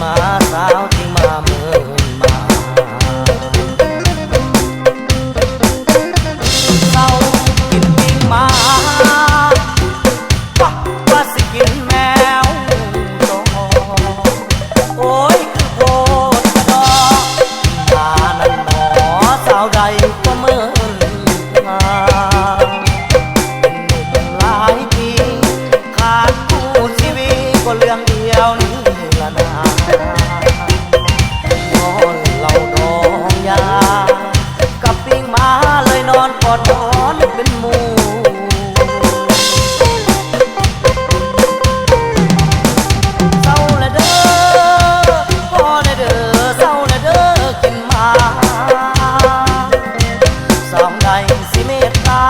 มาสาวที่มาเมินมาเศร้ากินปิ้งมาว่าสิกินแมวโตโอ้ยคือโคตรดอกมานั่นหนอสาวใดก็เมินมาเป็นหนุ่มหลายปีขาดคู่ชีวิตก็เรื่องเดียวนี้ละนาย้อนเราดองยากับปิ้งมาเลยนอนกอดนอนเป็นหมู่เศร้าและเด้อพอและเด้อเศร้าและเด้อกินมาสาวใดสิเมตตา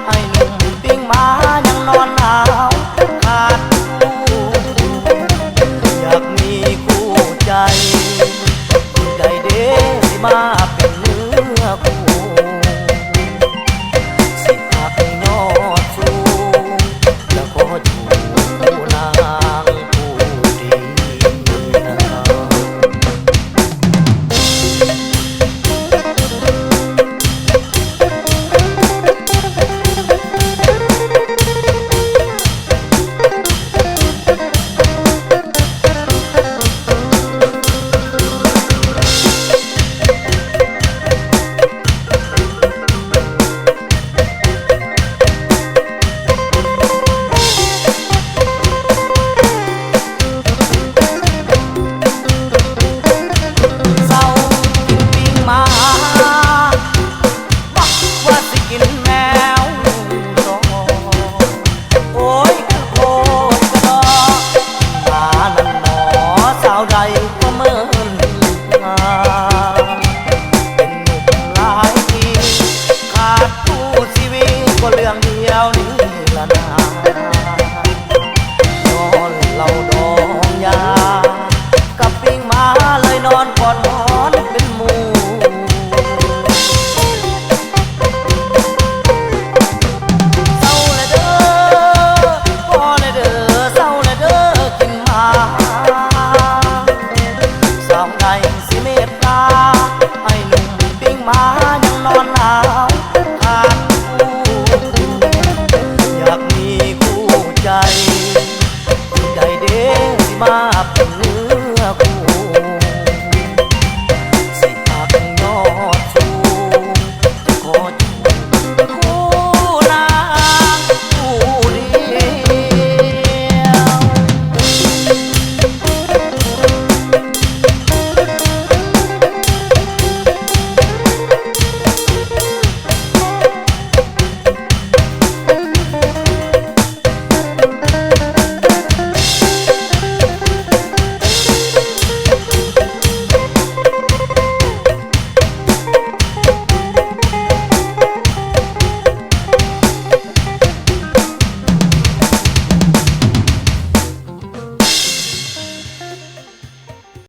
ให้หนุ่มปิ้งมายังนอนหนาวขาดคู่อยากมีคู่ใจใจเด้สิมาเป็นเนื้อคู่สิหักยอดสูงแล้วขอจูบนางผู้ดีนะ เศร้ากินปิ้งมาว่าสิกินแมวโตโอ้ยคือโคตรกระดอกมานั่นหนอสาวใดก็เมินมาเป็นหนุ่มหลายปีขาดคู่ชีวิตก็เรื่องเดียวนี้ละนาย้อนเราดองยากับปิ้งมาเลยนอนกอดนอนเป็นหมู่เศร้าและเด้อพอและเด้อเศร้าและเด้อกินมาสาวใดสิ